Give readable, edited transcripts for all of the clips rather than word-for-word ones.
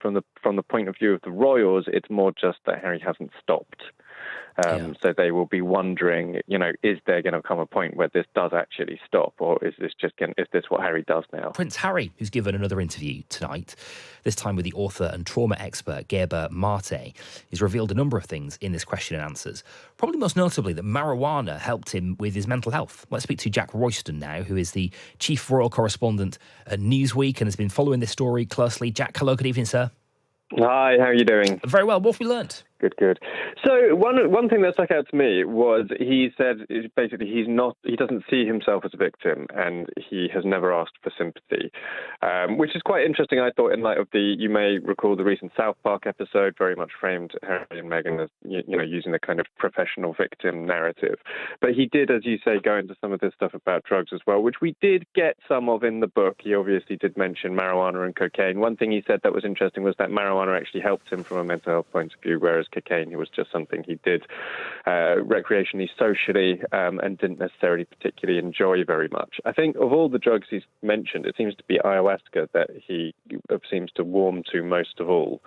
from the point of view of the royals, it's more just that Harry hasn't stopped. So they will be wondering, is there going to come a point where this does actually stop, or is this what Harry does now? Prince Harry, who's given another interview tonight, this time with the author and trauma expert Gerber Marte, has revealed a number of things in this question and answers. Probably most notably that marijuana helped him with his mental health. Let's speak to Jack Royston now, who is the chief royal correspondent at Newsweek and has been following this story closely. Jack, hello, good evening, sir. Hi, how are you doing? Very well. What have we learnt? Good. So one thing that stuck out to me was he said basically he doesn't see himself as a victim, and he has never asked for sympathy, which is quite interesting, I thought, in light of you may recall the recent South Park episode, very much framed Harry and Meghan as using the kind of professional victim narrative. But he did, as you say, go into some of this stuff about drugs as well, which we did get some of in the book. He obviously did mention marijuana and cocaine. One thing he said that was interesting was that marijuana actually helped him from a mental health point of view, whereas cocaine was just something he did recreationally, socially, and didn't necessarily particularly enjoy very much. I think of all the drugs he's mentioned, it seems to be ayahuasca that he seems to warm to most of all,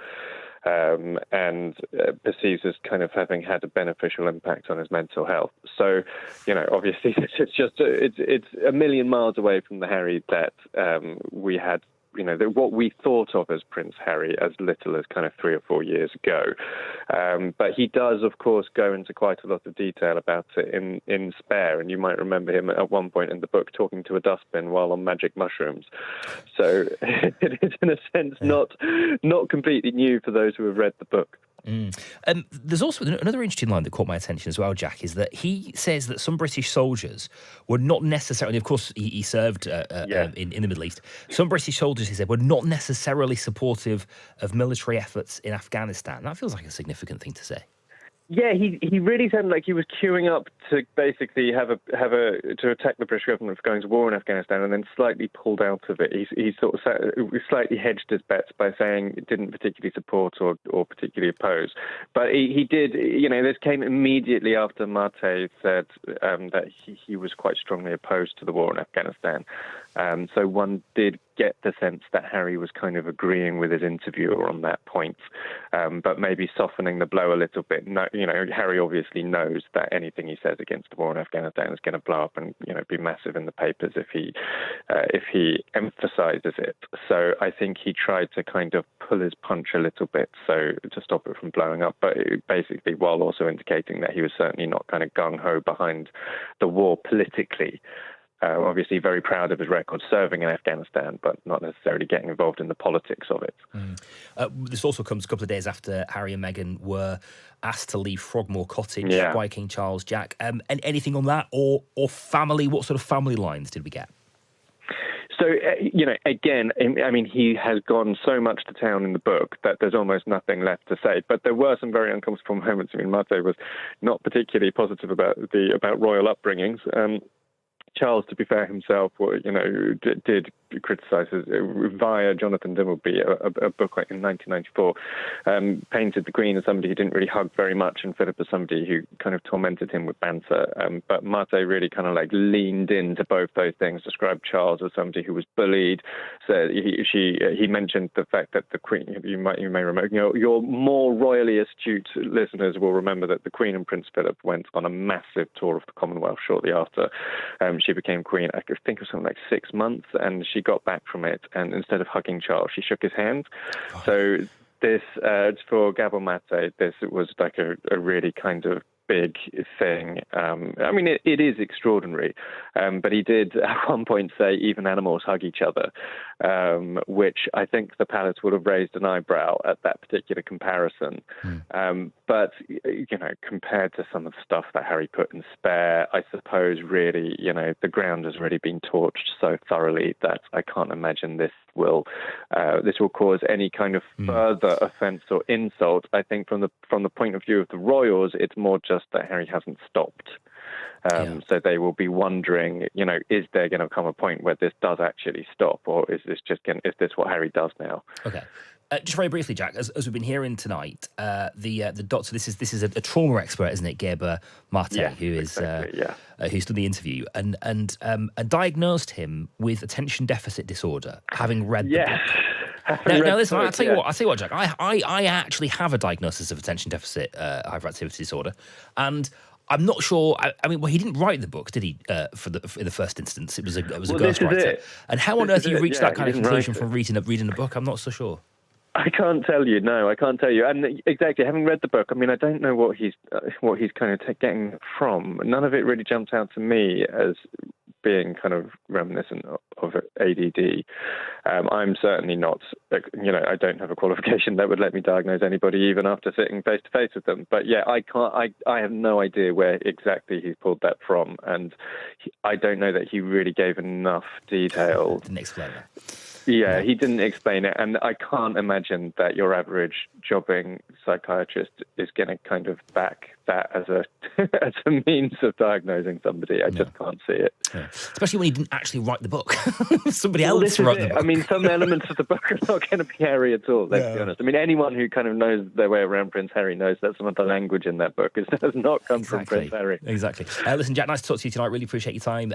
and perceives as kind of having had a beneficial impact on his mental health. So, obviously it's a million miles away from the Harry that we had, what we thought of as Prince Harry as little as kind of 3 or 4 years ago. But he does, of course, go into quite a lot of detail about it in Spare, and you might remember him at one point in the book talking to a dustbin while on magic mushrooms. So it is, in a sense, not completely new for those who have read the book. There's also another interesting line that caught my attention as well, Jack, is that he says that some British soldiers were not necessarily, of course, he served in the Middle East. Some British soldiers, he said, were not necessarily supportive of military efforts in Afghanistan. That feels like a significant thing to say. Yeah, he really sounded like he was queuing up to basically to attack the British government for going to war in Afghanistan, and then slightly pulled out of it. He sort of slightly hedged his bets by saying it didn't particularly support or particularly oppose. But he did, this came immediately after Mate said that he was quite strongly opposed to the war in Afghanistan. So one did get the sense that Harry was kind of agreeing with his interviewer on that point, but maybe softening the blow a little bit. No, Harry obviously knows that anything he says against the war in Afghanistan is going to blow up and be massive in the papers if he emphasizes it. So I think he tried to kind of pull his punch a little bit to stop it from blowing up, but basically while also indicating that he was certainly not kind of gung-ho behind the war politically. Obviously very proud of his record serving in Afghanistan, but not necessarily getting involved in the politics of it. This also comes a couple of days after Harry and Meghan were asked to leave Frogmore Cottage by King Charles. Jack, and anything on that or family? What sort of family lines did we get? So, again, I mean, he has gone so much to town in the book that there's almost nothing left to say. But there were some very uncomfortable moments. I mean, Mate was not particularly positive about royal upbringings. Charles, to be fair himself, did criticise via Jonathan Dimbleby, a book in 1994, painted the Queen as somebody who didn't really hug very much, and Philip as somebody who kind of tormented him with banter. But Mate really kind of leaned into both those things, described Charles as somebody who was bullied. So he mentioned the fact that the Queen, you may remember, your more royally astute listeners will remember that the Queen and Prince Philip went on a massive tour of the Commonwealth shortly after she became Queen. I think it was something like 6 months, and she got back from it, and instead of hugging Charles, she shook his hand. So this, for Gabor Mate, this was like a really kind of big thing. I mean, it is extraordinary, but he did at one point say even animals hug each other, which I think the palace would have raised an eyebrow at that particular comparison. But, compared to some of the stuff that Harry put in Spare, I suppose really, the ground has already been torched so thoroughly that I can't imagine this will cause any kind of further offence or insult. I think from the point of view of the royals, it's more just that Harry hasn't stopped. So they will be wondering, is there going to come a point where this does actually stop, or is this what Harry does now? Okay. Just very briefly, Jack, as we've been hearing tonight, the doctor, this is a trauma expert, isn't it, Gerber Marte, who's done the interview and diagnosed him with attention deficit disorder, having read the book. Now, listen, I'll tell you what, Jack. I actually have a diagnosis of attention deficit hyperactivity disorder, and I'm not sure. I mean, well, he didn't write the book, did he? In the first instance, it was a ghostwriter. And how on earth you reached that kind of conclusion from reading a book? I'm not so sure. I can't tell you. No, I can't tell you. And exactly, having read the book, I mean, I don't know what he's kind of getting from. None of it really jumped out to me as being kind of reminiscent of ADD. I'm certainly not, I don't have a qualification that would let me diagnose anybody even after sitting face to face with them. But yeah, I have no idea where exactly he's pulled that from. And I don't know that he really gave enough detail. Didn't explain that. Yeah, he didn't explain it, and I can't imagine that your average jobbing psychiatrist is going to kind of back that as a as a means of diagnosing somebody. I just can't see it. Yeah. Especially when he didn't actually write the book. Somebody else wrote the book. I mean, some elements of the book are not going to be Harry at all, let's be honest. I mean, anyone who kind of knows their way around Prince Harry knows that some of the language in that book does not come from Prince Harry. Exactly. Listen, Jack, nice to talk to you tonight. Really appreciate your time.